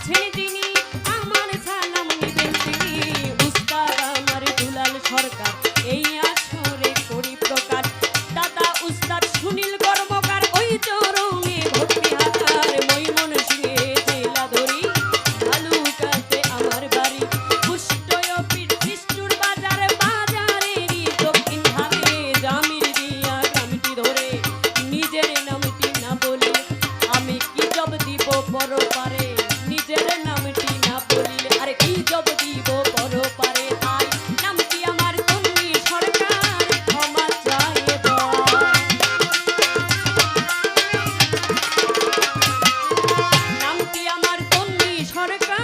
আছেন যিনি আমার সালাম নিবেন তিনি উস্তাদ আমার দুলাল সরকার এই আসরে করি প্রকার দাদা উস্তাদ সুনীল কর্মকার ওই চরণে ভক্তি হাজার মৈমন সিংহে জেলা ধরি ভালুকাতে আমার বাড়ি পুষ্টয় বিষ্ণুর বাজার বাজারেরই দক্ষিণ ধারে জামির দিয়া গ্রামটি ধরে নিজের নামটি না বলি আমি কি জব দিব পরপারে নিজের নামটি না বলিলে আরে কি জব দিব পরপারে তাই নামটি আমার তন্নি সরকার ক্ষমা চাইয়ে দাও নামটি আমার তন্নি সরকার